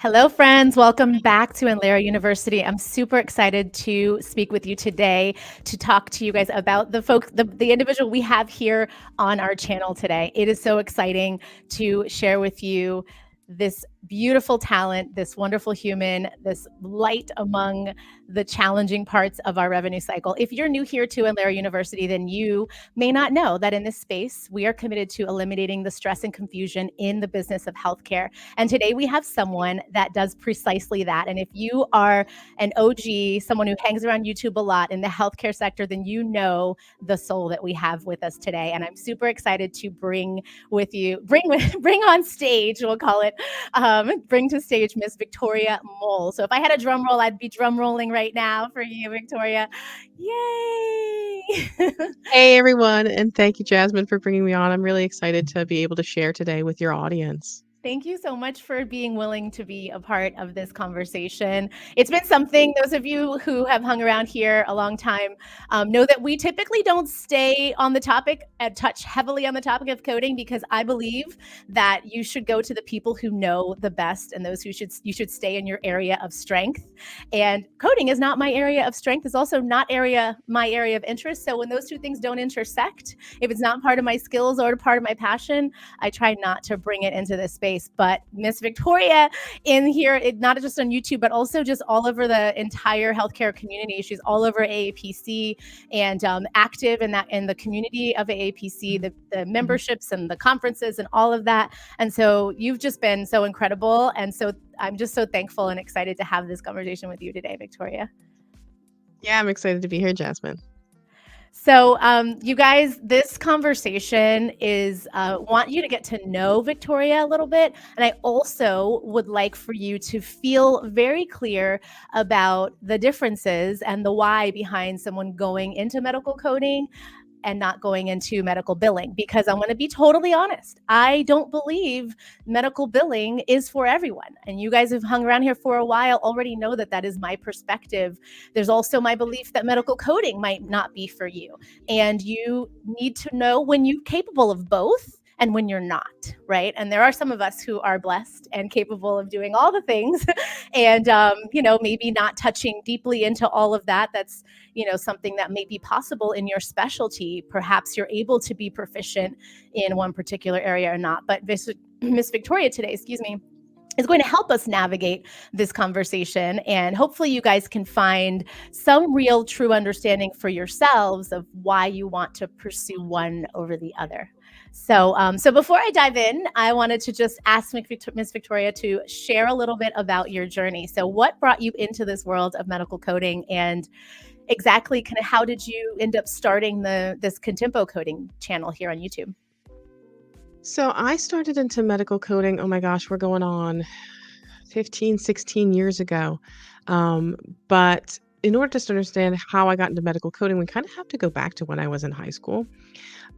Hello, friends. Welcome back to Inlera University. I'm super excited to speak with you today to talk to you guys about the individual we have here on our channel today. It is so exciting to share with you this beautiful talent, this wonderful human, this light among the challenging parts of our revenue cycle. If you're new here to Inlera University, then you may not know that in this space, we are committed to eliminating the stress and confusion in the business of healthcare. And today we have someone that does precisely that. And if you are an OG, someone who hangs around YouTube a lot in the healthcare sector, then you know the soul that we have with us today. And I'm super excited to bring on stage, we'll call it, bring to stage Miss Victoria Moll. So if I had a drum roll, I'd be drum rolling right now for you, Victoria. Yay! Hey everyone, and thank you, Jasmine, for bringing me on. I'm really excited to be able to share today with your audience. Thank you so much for being willing to be a part of this conversation. It's been something, those of you who have hung around here a long time know that we typically don't stay on the topic and touch heavily on the topic of coding because I believe that you should go to the people who know the best and those you should stay in your area of strength. And coding is not my area of strength. It's also not my area of interest. So when those two things don't intersect, if it's not part of my skills or part of my passion, I try not to bring it into this space. But Miss Victoria in here, not just on YouTube, but also just all over the entire healthcare community. She's all over AAPC and active in the community of AAPC, the memberships and the conferences and all of that. And so you've just been so incredible. And so I'm just so thankful and excited to have this conversation with you today, Victoria. Yeah, I'm excited to be here, Jasmine. So, you guys, this conversation is want you to get to know Victoria a little bit. And I also would like for you to feel very clear about the differences and the why behind someone going into medical coding and not going into medical billing, because I'm going to be totally honest. I don't believe medical billing is for everyone. And you guys have hung around here for a while already know that that is my perspective. There's also my belief that medical coding might not be for you. And you need to know when you're capable of both and when you're not, right? And there are some of us who are blessed and capable of doing all the things and, maybe not touching deeply into all of that. That's, something that may be possible in your specialty. Perhaps you're able to be proficient in one particular area or not. But Miss Victoria today, excuse me, is going to help us navigate this conversation. And hopefully you guys can find some real true understanding for yourselves of why you want to pursue one over the other. So before I dive in, I wanted to just ask Miss Victoria to share a little bit about your journey. So what brought you into this world of medical coding, and exactly kind of how did you end up starting this Contempo coding channel here on YouTube? So I started into medical coding, oh my gosh, we're going on 15, 16 years ago. But in order to understand how I got into medical coding, we kind of have to go back to when I was in high school.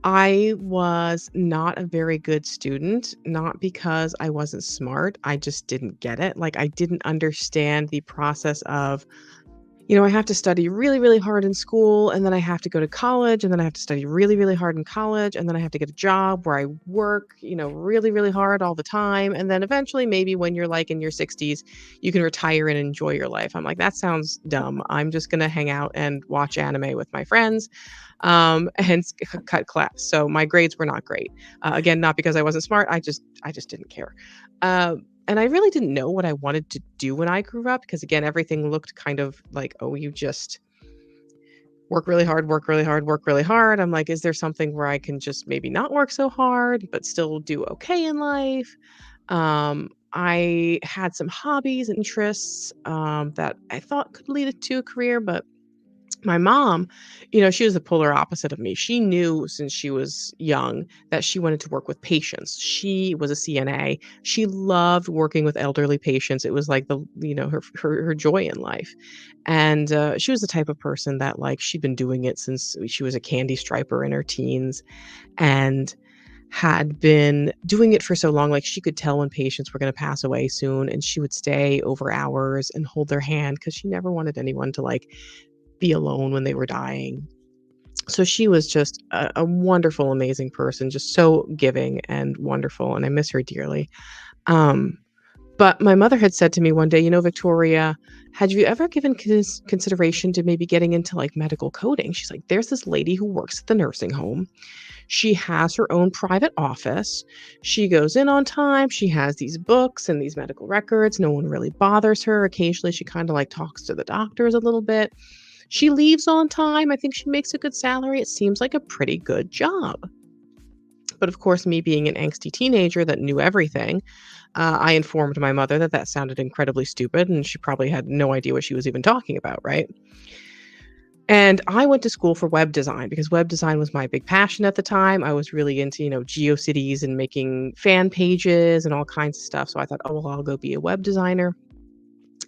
I was not a very good student, not because I wasn't smart. I just didn't get it. Like, I didn't understand the process of, I have to study really, really hard in school, and then I have to go to college, and then I have to study really, really hard in college, and then I have to get a job where I work, really, really hard all the time. And then eventually, maybe when you're like in your 60s, you can retire and enjoy your life. I'm like, that sounds dumb. I'm just going to hang out and watch anime with my friends and cut class. So my grades were not great. Again, not because I wasn't smart. I just didn't care. And I really didn't know what I wanted to do when I grew up because, again, everything looked kind of like, oh, you just work really hard, work really hard, work really hard. I'm like, is there something where I can just maybe not work so hard, but still do okay in life? I had some hobbies and interests that I thought could lead to a career, but my mom, she was the polar opposite of me. She knew since she was young that she wanted to work with patients. She was a CNA. She loved working with elderly patients. It was like her joy in life. And she was the type of person that, like, she'd been doing it since she was a candy striper in her teens and had been doing it for so long. Like, she could tell when patients were going to pass away soon, and she would stay over hours and hold their hand because she never wanted anyone to, like, be alone when they were dying. So she was just a wonderful, amazing person, just so giving and wonderful, and I miss her dearly. Um, But my mother had said to me one day, Victoria, had you ever given consideration to maybe getting into like medical coding? She's like, there's this lady who works at the nursing home. She has her own private office. She goes in on time. She has these books and these medical records. No one really bothers her. Occasionally, she kind of like talks to the doctors a little bit. She leaves on time. I think she makes a good salary. It seems like a pretty good job. But of course, me being an angsty teenager that knew everything, I informed my mother that that sounded incredibly stupid and she probably had no idea what she was even talking about, right? And I went to school for web design because web design was my big passion at the time. I was really into, GeoCities and making fan pages and all kinds of stuff. So I thought, oh, well, I'll go be a web designer.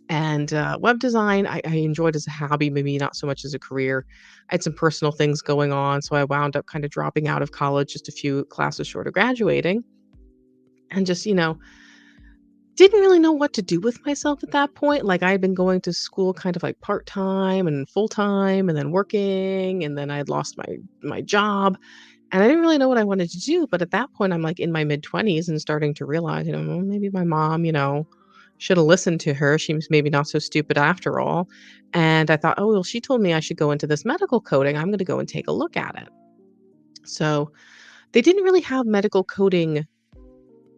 And web design, I enjoyed as a hobby, maybe not so much as a career. I had some personal things going on. So I wound up kind of dropping out of college just a few classes short of graduating and just, didn't really know what to do with myself at that point. Like I had been going to school kind of like part-time and full-time and then working and then I had lost my job and I didn't really know what I wanted to do, but at that point I'm like in my mid-20s and starting to realize, well, maybe my mom, should have listened to her. She was maybe not so stupid after all. And I thought, oh, well, she told me I should go into this medical coding. I'm going to go and take a look at it. So they didn't really have medical coding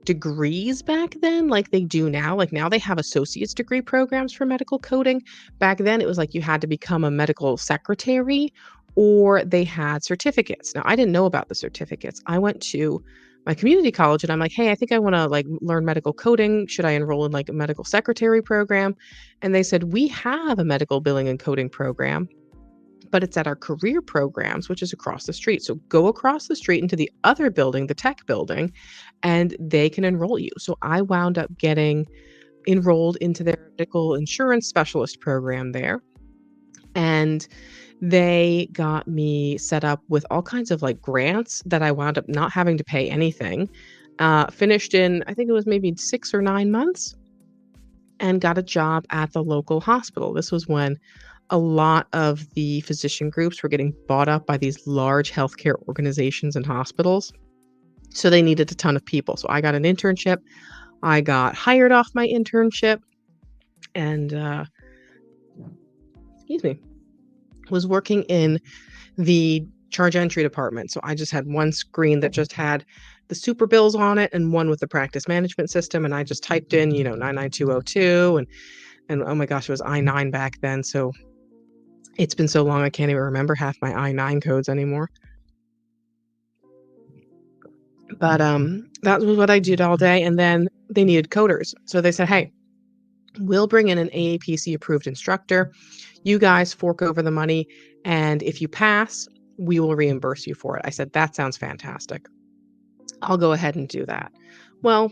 degrees back then like they do now. Like now they have associate's degree programs for medical coding. Back then it was like you had to become a medical secretary or they had certificates. Now I didn't know about the certificates. I went to my community college and I'm like, "Hey, I think I want to like learn medical coding. Should I enroll in like a medical secretary program?" And they said, "We have a medical billing and coding program, but it's at our career programs, which is across the street. So go across the street into the other building, the tech building, and they can enroll you." So I wound up getting enrolled into their medical insurance specialist program there. And they got me set up with all kinds of like grants that I wound up not having to pay anything. Finished in, I think it was maybe 6 or 9 months, and got a job at the local hospital. This was when a lot of the physician groups were getting bought up by these large healthcare organizations and hospitals. So they needed a ton of people. So I got an internship. I got hired off my internship and, excuse me, was working in the charge entry department. So I just had one screen that just had the super bills on it and one with the practice management system. And I just typed in, 99202 and oh my gosh, it was I-9 back then. So it's been so long, I can't even remember half my I-9 codes anymore. But that was what I did all day. And then they needed coders. So they said, "Hey, we'll bring in an AAPC approved instructor. You guys fork over the money. And if you pass, we will reimburse you for it." I said, "That sounds fantastic. I'll go ahead and do that." Well,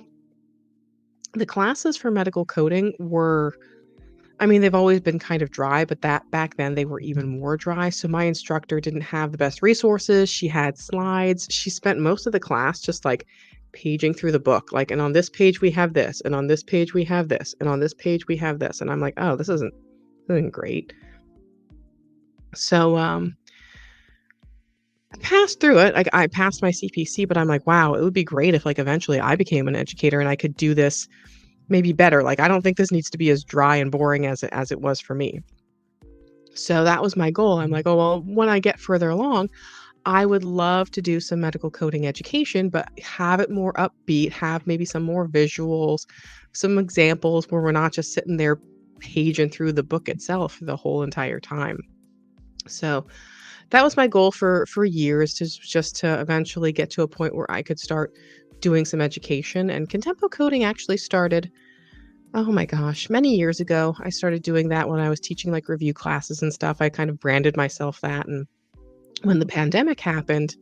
the classes for medical coding were, they've always been kind of dry, but that back then they were even more dry. So my instructor didn't have the best resources. She had slides. She spent most of the class just like paging through the book, like, and on this page we have this, and on this page we have this, and on this page we have this. And I'm like, oh, this isn't great. So I passed through it. Like I passed my CPC, but I'm like, wow, it would be great if like eventually I became an educator and I could do this maybe better. Like I don't think this needs to be as dry and boring as it was for me. So that was my goal. I'm like, oh well, when I get further along, I would love to do some medical coding education, but have it more upbeat, have maybe some more visuals, some examples where we're not just sitting there paging through the book itself the whole entire time. So that was my goal for years, to eventually get to a point where I could start doing some education. And Contempo coding actually started, oh my gosh, many years ago. I started doing that when I was teaching like review classes and stuff. I kind of branded myself that. And when the pandemic happened,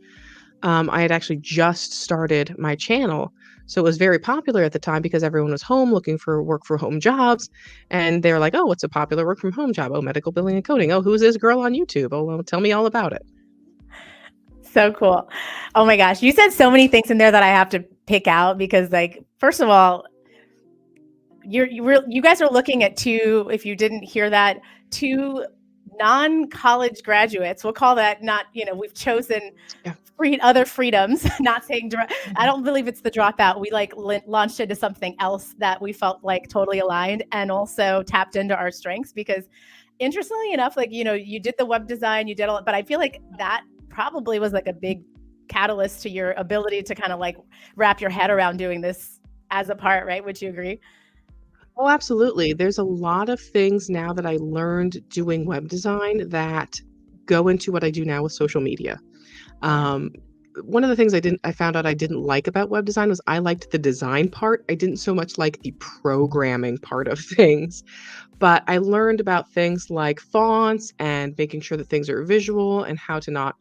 I had actually just started my channel. So it was very popular at the time because everyone was home looking for work for home jobs. And they're like, oh, what's a popular work from home job? Oh, medical billing and coding. Oh, who's this girl on YouTube? Oh, well, tell me all about it. So cool. Oh my gosh. You said so many things in there that I have to pick out because, like, first of all, you guys are looking at two, if you didn't hear that, two non-college graduates, we'll call that not, we've chosen Yeah. other freedoms, not saying, I Mhm. don't believe it's the dropout. We like launched into something else that we felt like totally aligned and also tapped into our strengths because interestingly enough, like, you did the web design, you did all, but I feel like that probably was like a big catalyst to your ability to kind of like wrap your head around doing this as a part, right? Would you agree? Oh, absolutely. There's a lot of things now that I learned doing web design that go into what I do now with social media. Yeah. Um, One of the things I found out I didn't like about web design was I liked the design part. I didn't so much like the programming part of things. But I learned about things like fonts and making sure that things are visual and how to not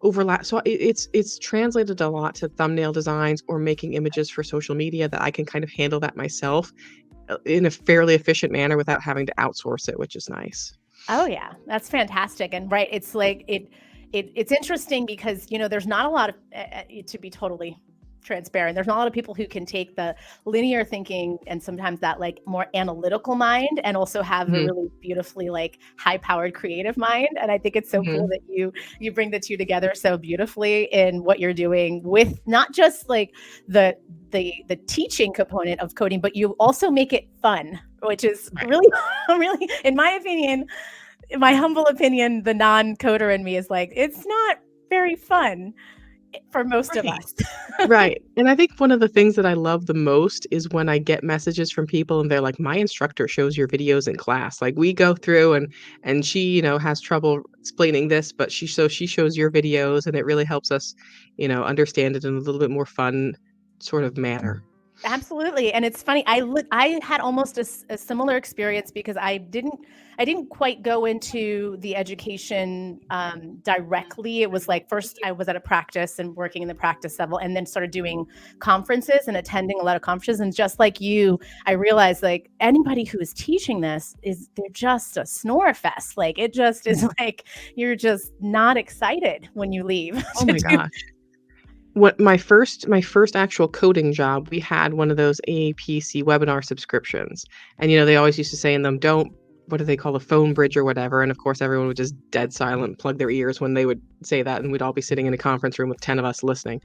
overlap. So it's translated a lot to thumbnail designs or making images for social media that I can kind of handle that myself in a fairly efficient manner without having to outsource it, which is nice. Oh yeah, that's fantastic. And right, it's like it's interesting because there's not a lot of to be totally transparent. There's not a lot of people who can take the linear thinking and sometimes that like more analytical mind and also have a Mhm, really beautifully like high-powered creative mind. And I think it's so cool mhm, that you bring the two together so beautifully in what you're doing with not just like the the teaching component of coding, but you also make it fun, which is right. really really in my opinion, my humble opinion, the non-coder in me is like, it's not very fun for most of Right. us. Right, and I think one of the things that I love the most is when I get messages from people and they're like, "My instructor shows your videos in class." Like, we go through and she, has trouble explaining this, but she shows your videos, and it really helps us, understand it in a little bit more fun sort of manner. Absolutely, and it's funny. I had almost a similar experience because I didn't quite go into the education directly. It was like first I was at a practice and working in the practice level, and then started doing conferences and attending a lot of conferences. And just like you, I realized like anybody who is teaching this is they're just a snore fest. Like it just is Mhm. like you're just not excited when you leave Oh to my do. gosh. What my first actual coding job, we had one of those AAPC webinar subscriptions, and, they always used to say in them, "Don't" what do they call a phone bridge or whatever, and of course, everyone would just dead silent, plug their ears when they would say that, and we'd all be sitting in a conference room with 10 of us listening.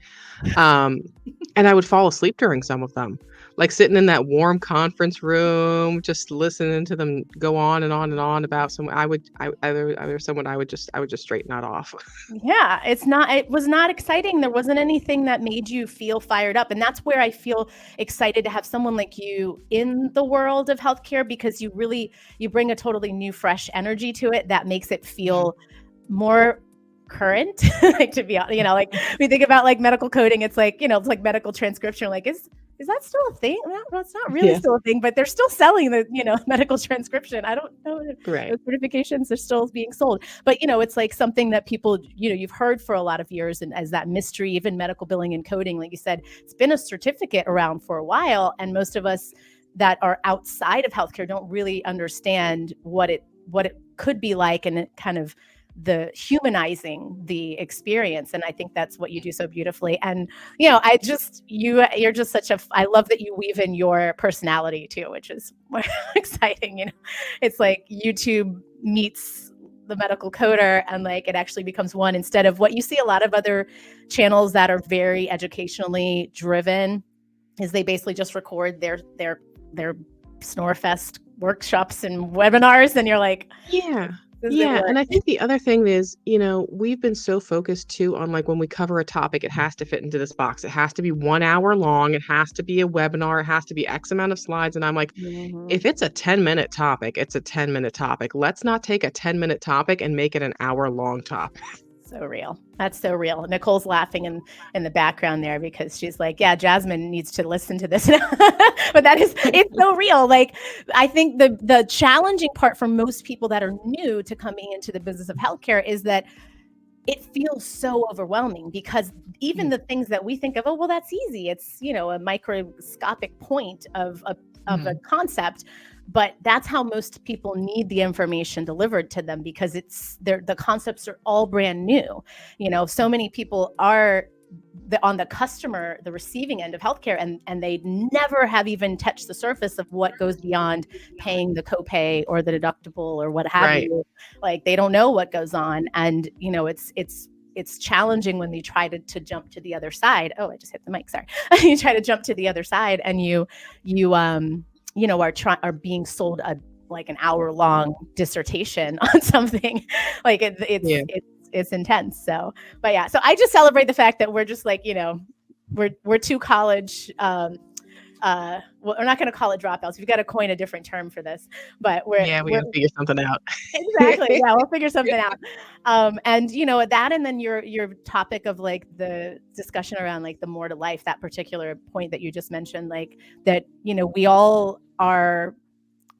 Um, and I would fall asleep during some of them, like, sitting in that warm conference room, just listening to them go on and on and on about some I would I either someone I would just straighten that off. Yeah, it was not exciting. There wasn't anything that made you feel fired up. And that's where I feel excited to have someone like you in the world of healthcare because you bring a totally new fresh energy to it that makes it Mhm. feel more current. Like to be honest, like we think about like medical coding, it's like, it's like medical transcription. Like, is that still a thing? Well, it's not really Yeah, still a thing, but they're still selling the, medical transcription. I don't know. right. Those certifications are still being sold. But it's like something that people, you've heard for a lot of years, and as that mystery, even medical billing and coding, like you said, it's been a certificate around for a while, and most of us that are outside of healthcare don't really understand what it could be like, and it kind of the humanizing the experience. And I think that's what you do so beautifully. And you're just I love that you weave in your personality too, which is more exciting. It's like YouTube meets the medical coder, and like it actually becomes one instead of what you see a lot of other channels that are very educationally driven is they basically just record their snorefest workshops and webinars, and you're like, Yeah. does it Yeah, work? and I think the other thing is, we've been so focused too on, like, when we cover a topic, it has to fit into this box. It has to be 1 hour long, it has to be a webinar, it has to be X amount of slides, and I'm like, Mhm. if it's a 10-minute topic, it's a 10-minute topic. Let's not take a 10-minute topic and make it an hour-long topic. So real. That's so real. Nicole's laughing in the background there because she's like, yeah, Jasmine needs to listen to this. But it's so real. Like, I think the challenging part for most people that are new to coming into the business of healthcare is that it feels so overwhelming because even Mm, the things that we think of, oh, well, that's easy. It's, a microscopic point of a mhm, concept, but that's how most people need the information delivered to them because the concepts are all brand new. So many people are on the customer, the receiving end of healthcare, and they never have even touched the surface of what goes beyond paying the copay or the deductible or what have Right. you. Like, they don't know what goes on, and it's challenging when you try to jump to the other side. Oh, I just hit the mic. Sorry. You try to jump to the other side, and you are being sold like an hour-long dissertation on something. Like, it's intense. So, but yeah, so I just celebrate the fact that we're just like, we're two college, well, we're not going to call it dropouts. We've got to coin a different term for this, but We got to figure something out. exactly. Yeah, we'll figure something out. And that, and then your topic of like the discussion around like the more to life, that particular point that you just mentioned, like that, we all are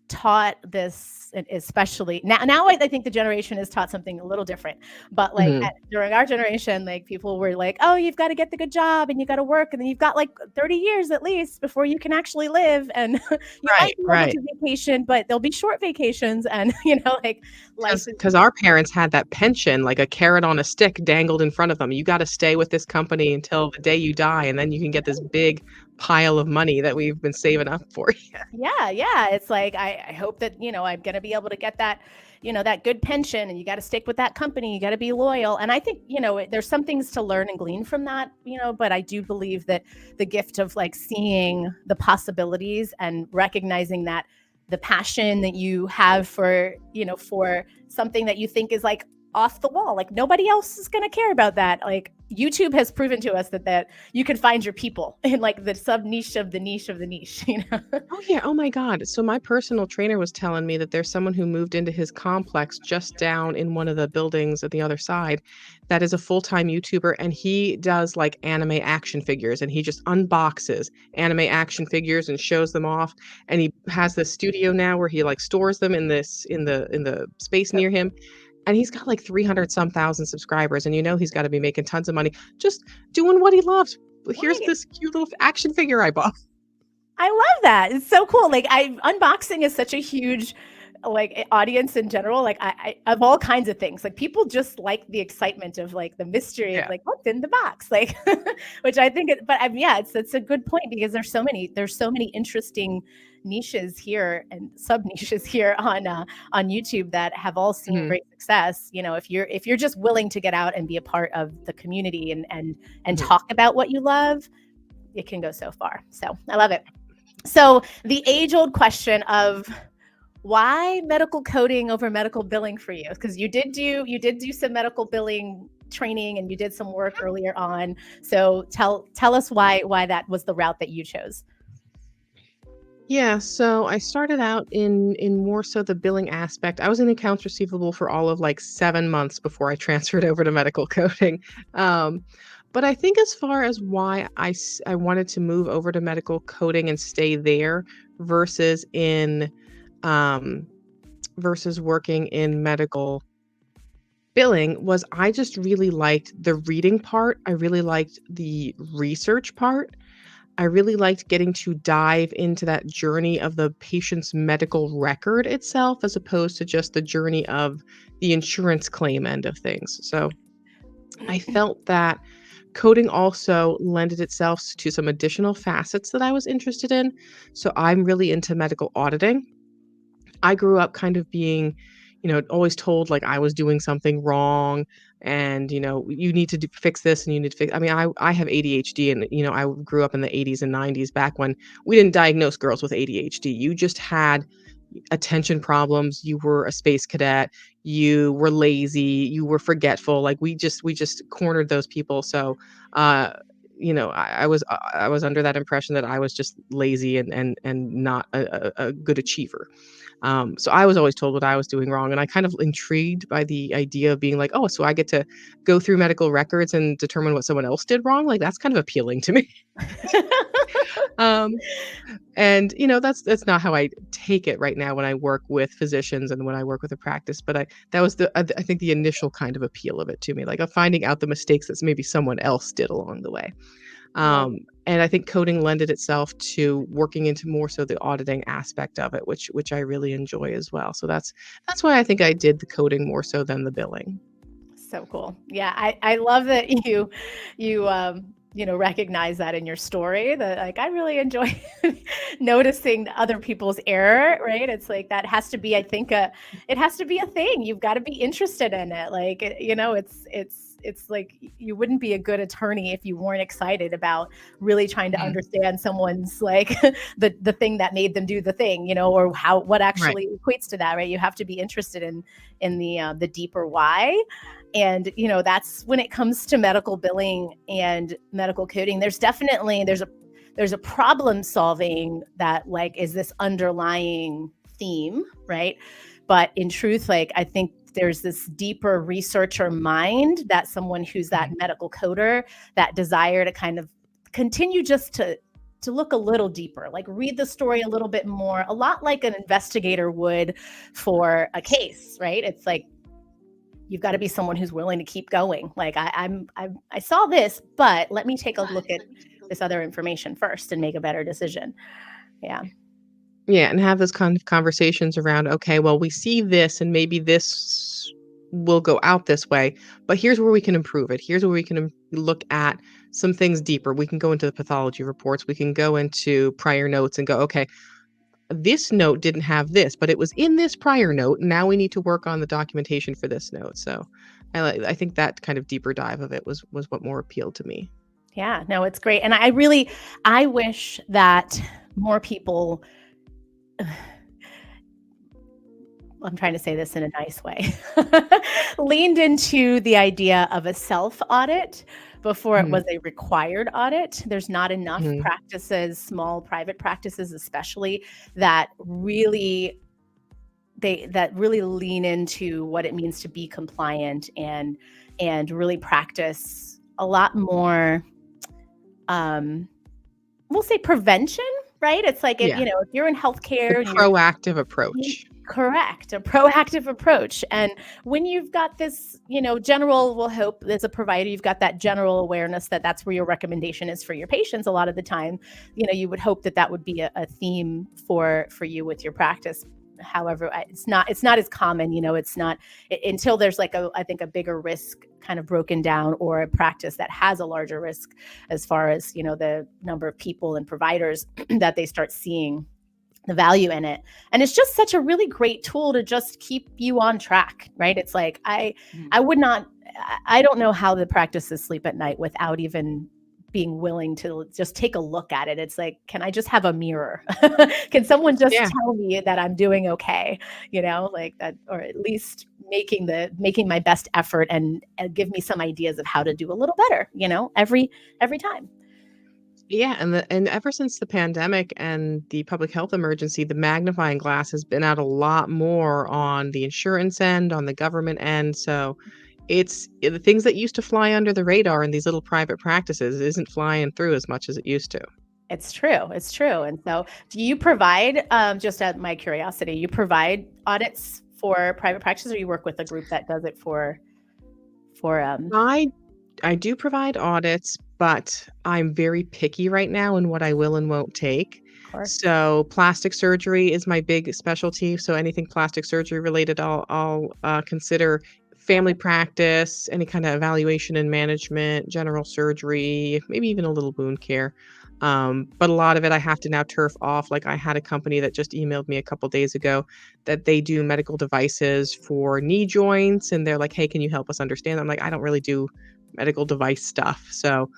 taught this, especially now I think the generation is taught something a little different, but like during our generation, like people were like, oh, you've got to get the good job and you got to work, and then you've got like 30 years at least before you can actually live, and you might be able to vacation, but there'll be short vacations, and like life because our parents had that pension, like a carrot on a stick dangled in front of them. You got to stay with this company until the day you die, and then you can get this big pile of money that we've been saving up for you. Yeah. It's like, I hope that, I'm going to be able to get that, that good pension, and you got to stick with that company. You got to be loyal. And I think, there's some things to learn and glean from that, but I do believe that the gift of like seeing the possibilities and recognizing that the passion that you have for, for something that you think is like off the wall, like nobody else is going to care about that. Like, YouTube has proven to us that you can find your people in like the sub niche of the niche of the niche, Oh, yeah. Oh, my God. So my personal trainer was telling me that there's someone who moved into his complex just down in one of the buildings at the other side that is a full-time YouTuber, and he does like anime action figures, and he just unboxes anime action figures and shows them off. And he has this studio now where he like stores them in the space near him. And he's got like 300 some thousand subscribers, and he's got to be making tons of money just doing what he loves. Here's this cute little action figure I bought. I love that. It's so cool. Like, unboxing is such a huge like audience in general. Like, I of all kinds of things. Like, people just like the excitement of like the mystery of like what's in the box. Like, which I think it's a good point, because there's so many interesting niches here and sub niches here on YouTube that have all seen great success. If you're just willing to get out and be a part of the community and talk about what you love, it can go so far. So I love it. So the age-old question of why medical coding over medical billing for you? Because you did do some medical billing training, and you did some work earlier on. So tell us why that was the route that you chose. Yeah, so I started out in more so the billing aspect. I was in accounts receivable for all of like 7 months before I transferred over to medical coding. But I think as far as why I wanted to move over to medical coding and stay there versus versus working in medical billing was I just really liked the reading part. I really liked the research part. I really liked getting to dive into that journey of the patient's medical record itself, as opposed to just the journey of the insurance claim end of things. So I felt that coding also lended itself to some additional facets that I was interested in. So I'm really into medical auditing. I grew up kind of being, always told like I was doing something wrong, and you need to fix this, and you need to fix. I mean, I have ADHD, and I grew up in the 80s and 90s, back when we didn't diagnose girls with ADHD. You just had attention problems. You were a space cadet. You were lazy. You were forgetful. Like we just cornered those people. So, I was under that impression that I was just lazy and not a good achiever. So I was always told what I was doing wrong, and I kind of intrigued by the idea of being like, oh, so I get to go through medical records and determine what someone else did wrong. Like, that's kind of appealing to me. um, and that's not how I take it right now when I work with physicians and when I work with a practice. But that was I think the initial kind of appeal of it to me, like of finding out the mistakes that maybe someone else did along the way. And I think coding lended itself to working into more so the auditing aspect of it, which I really enjoy as well. So that's why I think I did the coding more so than the billing. So cool. Yeah, I love that you recognize that in your story, that like I really enjoy noticing other people's error, right? It's like that has to be, I think, it has to be a thing. You've got to be interested in it. Like it's like you wouldn't be a good attorney if you weren't excited about really trying to Mhm. understand someone's like the thing that made them do the thing, or what Right. actually equates to that, right? You have to be interested in the deeper why. And that's when it comes to medical billing and medical coding, there's a problem solving that like is this underlying theme, right? But in truth, like I think there's this deeper researcher mind, that someone who's that Mhm. medical coder, that desire to kind of continue just to look a little deeper, like read the story a little bit more, a lot like an investigator would for a case, right? It's like you've got to be someone who's willing to keep going. Like I saw this, but let me take a look at this other information first and make a better decision. Yeah. Yeah, and have those kind of conversations around, okay, well, we see this and maybe this will go out this way, but here's where we can improve it. Here's where we can look at some things deeper. We can go into the pathology reports. We can go into prior notes and go, okay, this note didn't have this, but it was in this prior note. Now we need to work on the documentation for this note. So I think that kind of deeper dive of it was what more appealed to me. Yeah, no, it's great. And I wish that more people, I'm trying to say this in a nice way, leaned into the idea of a self audit before it Mhm. was a required audit. There's not enough Mhm. practices, small private practices especially, that really lean into what it means to be compliant, and really practice a lot more, um we'll say prevention, right? It's like Yeah, if you're in the healthcare and you're proactive approach. correct, a proactive approach. And when you've got this, general, we'll hope as a provider, you've got that general awareness that that's where your recommendation is for your patients. A lot of the time, you would hope that that would be a theme for you with your practice. However, it's not as common. It's not until there's like I think a bigger risk kind of broken down, or a practice that has a larger risk as far as the number of people and providers that they start seeing the value in it. And it's just such a really great tool to just keep you on track, right? It's like Mhm. I would not I don't know how the practices sleep at night without even being willing to just take a look at it. It's like, can I just have a mirror? Can someone just Yeah. tell me that I'm doing okay? Like that, or at least making my best effort, and give me some ideas of how to do a little better, every time. Yeah, and ever since the pandemic and the public health emergency, the magnifying glass has been out a lot more on the insurance end, on the government end. So the things that used to fly under the radar in these little private practices isn't flying through as much as it used to. It's true. It's true. And so, do you provide, just at my curiosity, you provide audits for private practice, or you work with a group that does it for I I do provide audits, but I'm very picky right now in what I will and won't take. of course. So plastic surgery is my big specialty. So anything plastic surgery related, I'll consider. Family practice, any kind of evaluation and management, general surgery, maybe even a little wound care. But a lot of it I have to now turf off. Like I had a company that just emailed me a couple days ago that they do medical devices for knee joints, and they're like, "Hey, can you help us understand?" I'm like, "I don't really do medical device stuff." So,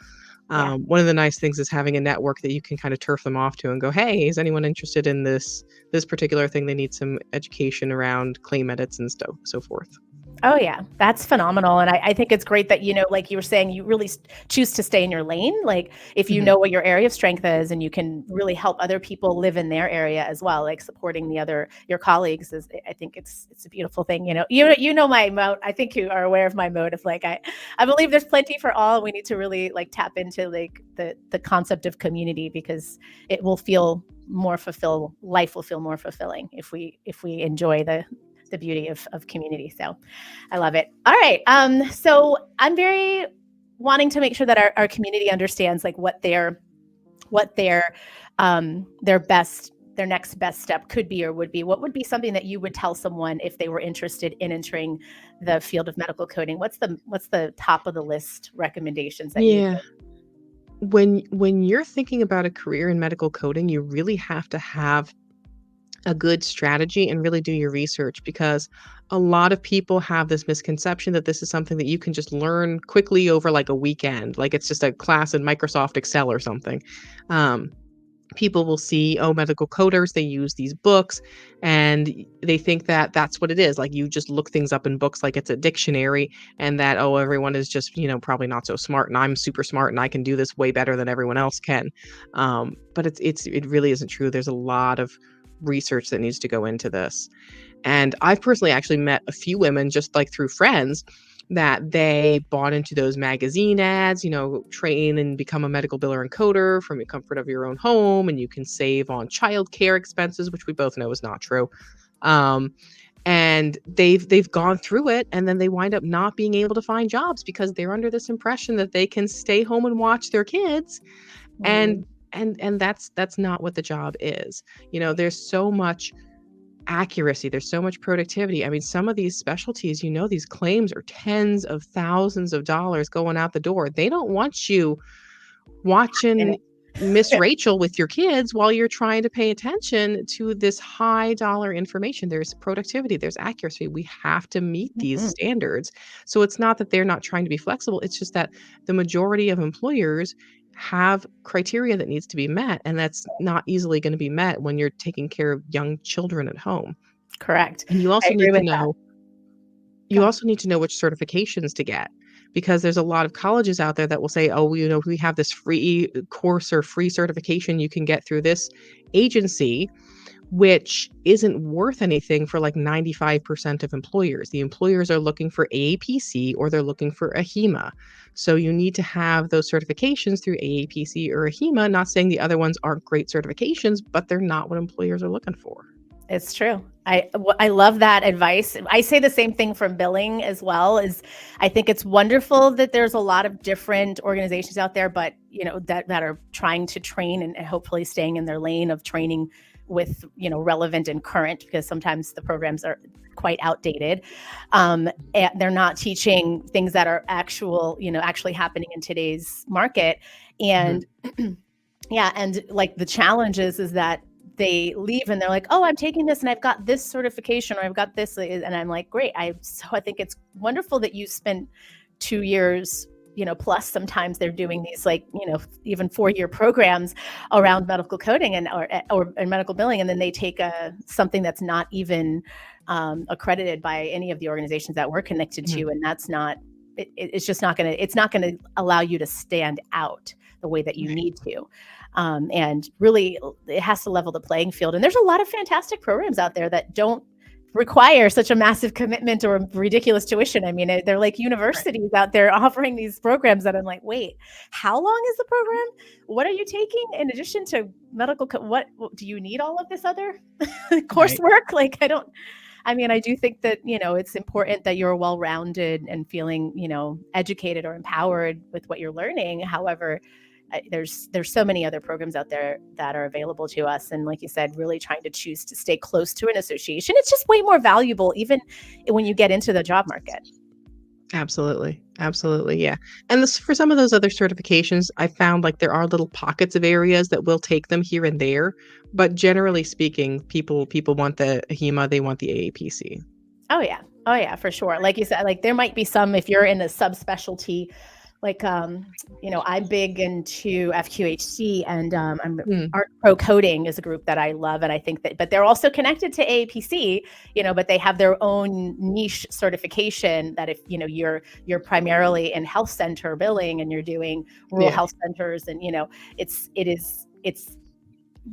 Yeah. one of the nice things is having a network that you can kind of turf them off to and go, "Hey, is anyone interested in this particular thing? They need some education around claim edits and stuff, so forth." Oh yeah, that's phenomenal. And I think it's great that, like you were saying, you really choose to stay in your lane. Like if you Mhm. know what your area of strength is, and you can really help other people live in their area as well, like supporting your colleagues is, I think it's a beautiful thing. You know my mode. I think you are aware of my motive. Like I believe there's plenty for all. We need to really like tap into like the concept of community, because it will feel more fulfill life will feel more fulfilling if we enjoy the beauty of community. So I love it. All right. So I'm very wanting to make sure that our community understands like what their best their next best step could be or would be? What would be something that you would tell someone if they were interested in entering the field of medical coding? What's the top of the list recommendations that you Yeah. When you're thinking about a career in medical coding, you really have to have a good strategy and really do your research, because a lot of people have this misconception that this is something that you can just learn quickly over like a weekend, like it's just a class in Microsoft Excel or something. Um, People will see, oh, medical coders, they use these books, and they think that that's what it is. Like you just look things up in books like it's a dictionary, and that, oh, everyone is just, probably not so smart, and I'm super smart and I can do this way better than everyone else can. But it really isn't true. There's a lot of research that needs to go into this. And I've personally actually met a few women just like through friends that they bought into those magazine ads, train and become a medical biller and coder from the comfort of your own home, and you can save on childcare expenses, which we both know is not true. Um, and they've gone through it, and then they wind up not being able to find jobs because they're under this impression that they can stay home and watch their kids, Mhm. and that's not what the job is. There's so much accuracy, there's so much productivity. I mean, some of these specialties, these claims are tens of thousands of dollars going out the door. They don't want you And watching Miss it- Rachel with your kids while you're trying to pay attention to this high dollar information. There's productivity, there's accuracy. We have to meet these Mhm. standards. So it's not that they're not trying to be flexible, it's just that the majority of employers have criteria that needs to be met, and that's not easily going to be met when you're taking care of young children at home. Correct. And I agree with that. Go you ahead. also need to know which certifications to get, because there's a lot of colleges out there that will say, "Oh, we have this free course or free certification you can get through this agency," which isn't worth anything for like 95% of employers. The employers are looking for AAPC or they're looking for a HEMA. So you need to have those certifications through AAPC or a HEMA, not saying the other ones aren't great certifications, but they're not what employers are looking for. It's true. I love that advice. I say the same thing from billing as well. Is I think it's wonderful that there's a lot of different organizations out there, but that are trying to train and hopefully staying in their lane of training with relevant and current, because sometimes the programs are quite outdated. And they're not teaching things that are actually happening in today's market. Mhm. And yeah, and like the challenge is that they leave and they're like, oh, I'm taking this and I've got this certification or I've got this, and I'm like, great. I think it's wonderful that you spent 2 years, plus sometimes they're doing these like even 4-year programs around medical coding and medical billing, and then they take something that's not even accredited by any of the organizations that we're connected Mhm. to, and that's not it's just not going to it's not going to allow you to stand out the way that you Right. need to. And really, it has to level the playing field. And there's a lot of fantastic programs out there that don't require such a massive commitment or ridiculous tuition. I mean, they're like Right. universities out there offering these programs that I'm like, wait, how long is the program? What are you taking in addition to medical? What do you need all of this other Right. coursework? Like, I mean, I do think that, it's important that you're well-rounded and feeling, educated or empowered with what you're learning. However, there's so many other programs out there that are available to us, and like you said, really trying to choose to stay close to an association. It's just way more valuable, even when you get into the job market. Absolutely. Absolutely, yeah. And this for some of those other certifications, I found, like, there are little pockets of areas that will take them here and there, but generally speaking, people want the HEMA, they want the AAPC. Oh yeah. Oh yeah, for sure. Like you said, like there might be some if you're in a subspecialty, like I'm big into FQHC, and I'm Mm, Art Pro Coding is a group that I love, and I think that, but they're also connected to AAPC, but they have their own niche certification that if you're primarily in health center billing and you're doing rural yeah. health centers, and it's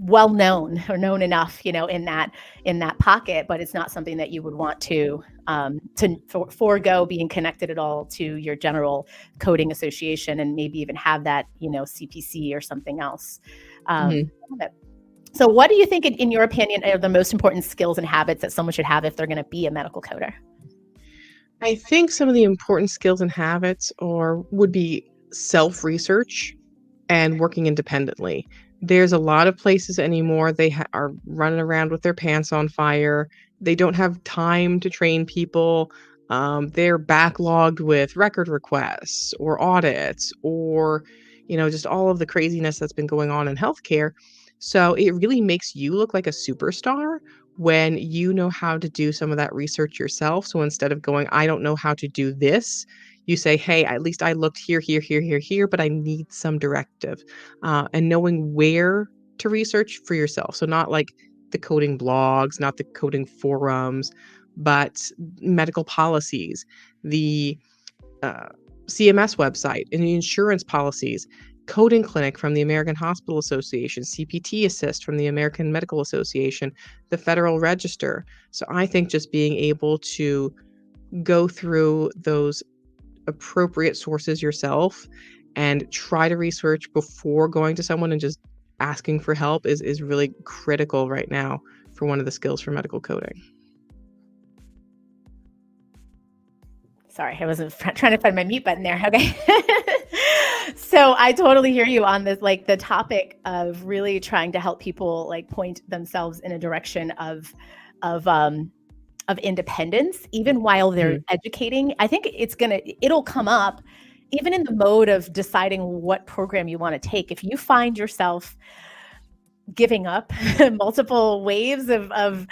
well known or known enough, in that pocket, but it's not something that you would want to forego being connected at all to your general coding association, and maybe even have that, CPC or something else. Mhm. Okay. So, what do you think, in your opinion, are the most important skills and habits that someone should have if they're going to be a medical coder? I think some of the important skills and habits would be self-research and working independently. There's a lot of places anymore, they are running around with their pants on fire. They don't have time to train people. They're backlogged with record requests or audits or, just all of the craziness that's been going on in healthcare. So it really makes you look like a superstar when you know how to do some of that research yourself. So instead of going, I don't know how to do this, you say, hey, at least I looked here, here, here, here, here, but I need some directive, and knowing where to research for yourself. So not like the coding blogs, not the coding forums, but medical policies, the uh, CMS website, and the insurance policies, coding clinic from the American Hospital Association, CPT Assist from the American Medical Association, the Federal Register. So I think just being able to go through those appropriate sources yourself and try to research before going to someone and just asking for help is really critical right now for one of the skills for medical coding. Sorry, I wasn't trying to find my mute button there. Okay. So I totally hear you on this, like the topic of really trying to help people like point themselves in a direction of independence, even while they're educating. I think it'll come up even in the mode of deciding what program you want to take. If you find yourself giving up, multiple waves of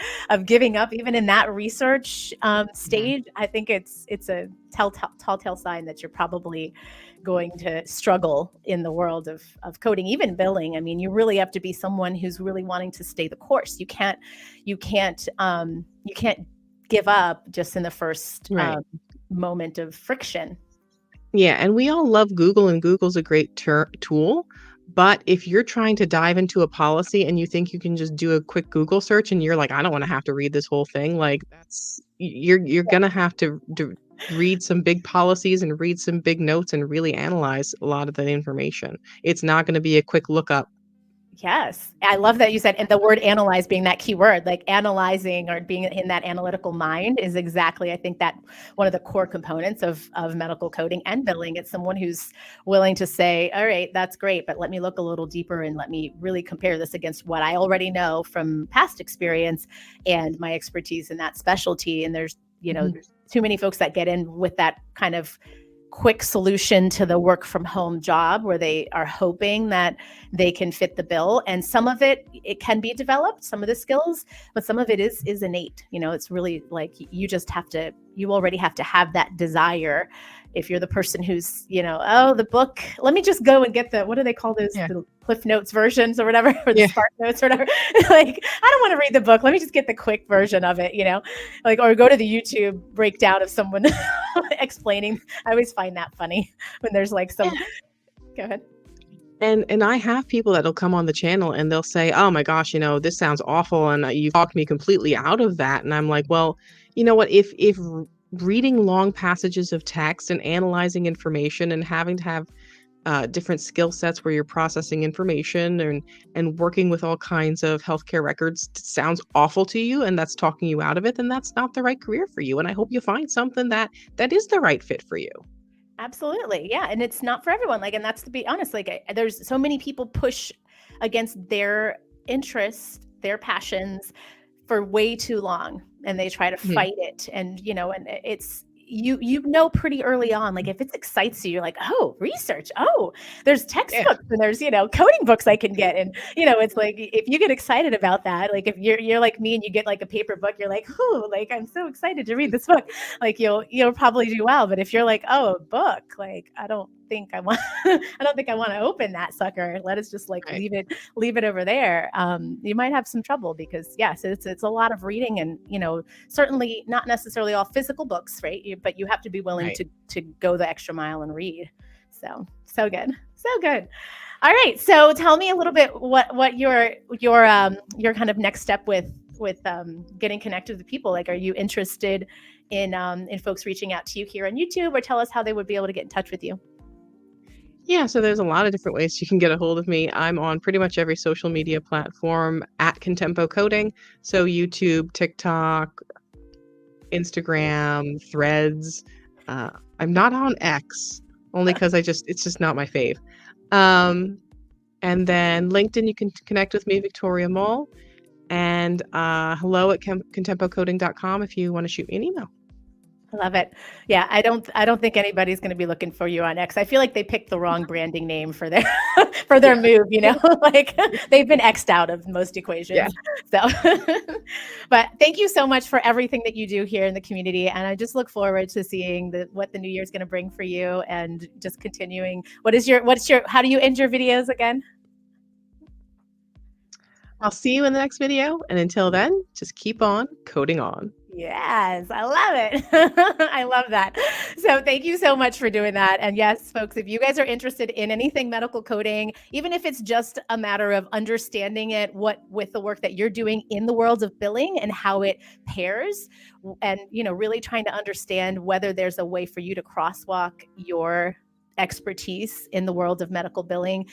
giving up, even in that research stage, I think it's a telltale sign that you're probably going to struggle in the world of coding, even billing. I mean, you really have to be someone who's really wanting to stay the course. You can't give up just in the first moment of friction. Yeah, and we all love Google, and Google's a great tool. But if you're trying to dive into a policy and you think you can just do a quick Google search and you're like, I don't want to have to read this whole thing, like you're gonna have to read some big policies and read some big notes and really analyze a lot of that information. It's not going to be a quick lookup. Yes. I love that you said, and the word analyze being that key word, like analyzing or being in that analytical mind is exactly, I think, that one of the core components of medical coding and billing. It's someone who's willing to say, all right, that's great, but let me look a little deeper and let me really compare this against what I already know from past experience and my expertise in that specialty. And there's, too many folks that get in with that kind of quick solution to the work from home job where they are hoping that they can fit the bill. And some of it can be developed, some of the skills, but some of it is innate. It's really like you already have to have that desire. If you're the person who's, the book, let me just go and get what do they call those? Yeah. The Cliff Notes versions or whatever, or the Spark Notes or whatever. Like, I don't want to read the book. Let me just get the quick version of it, or go to the YouTube breakdown of someone explaining. I always find that funny when there's like some, go ahead. And I have people that'll come on the channel and they'll say, oh my gosh, this sounds awful. And you talked me completely out of that. And I'm like, well, you know what, if reading long passages of text and analyzing information and having to have different skill sets where you're processing information and working with all kinds of healthcare records sounds awful to you and that's talking you out of it, then that's not the right career for you. And I hope you find something that is the right fit for you. Absolutely. Yeah. And it's not for everyone. Like, and that's, to be honest, like there's so many people push against their interests, their passions for way too long, and they try to fight it. And, and it's, pretty early on, like if it excites you, you're like, oh, research. Oh, there's textbooks and there's, coding books I can get. And, it's like, if you get excited about that, like if you're like me and you get like a paper book, you're like, oh, like, I'm so excited to read this book. Like you'll probably do well. But if you're like, oh, a book, like, I don't think I want to open that sucker. Let us just like leave it over there. You might have some trouble because it's a lot of reading and, certainly not necessarily all physical books, right? But you have to be willing to go the extra mile and read. So good. All right. So tell me a little bit what your kind of next step with getting connected with people. Like, are you interested in folks reaching out to you here on YouTube, or tell us how they would be able to get in touch with you? Yeah, so there's a lot of different ways you can get a hold of me. I'm on pretty much every social media platform at Contempo Coding. So YouTube, TikTok, Instagram, Threads. I'm not on X, only because it's just not my fave. And then LinkedIn, you can connect with me, Victoria Moll. And hello at contempocoding.com if you want to shoot me an email. I love it. Yeah, I don't think anybody's going to be looking for you on X. I feel like they picked the wrong branding name for their for their move, you know? Like they've been X'd out of most equations. So but thank you so much for everything that you do here in the community, and I just look forward to seeing what the new year is going to bring for you, and just continuing. What's your how do you end your videos again? I'll see you in the next video. And until then, just keep on coding on. Yes, I love it. I love that. So thank you so much for doing that. And yes, folks, if you guys are interested in anything medical coding, even if it's just a matter of understanding it, with the work that you're doing in the world of billing and how it pairs, and really trying to understand whether there's a way for you to crosswalk your expertise in the world of medical billing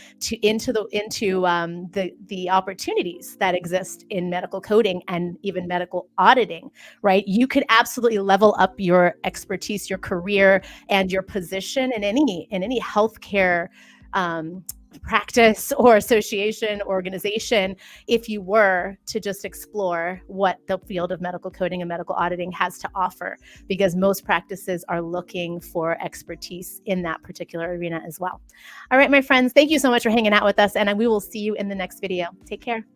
into the opportunities that exist in medical coding and even medical auditing, right? You could absolutely level up your expertise, your career, and your position in any healthcare practice or association, organization, if you were to just explore what the field of medical coding and medical auditing has to offer, because most practices are looking for expertise in that particular arena as well. All right, my friends, thank you so much for hanging out with us, and we will see you in the next video. Take care.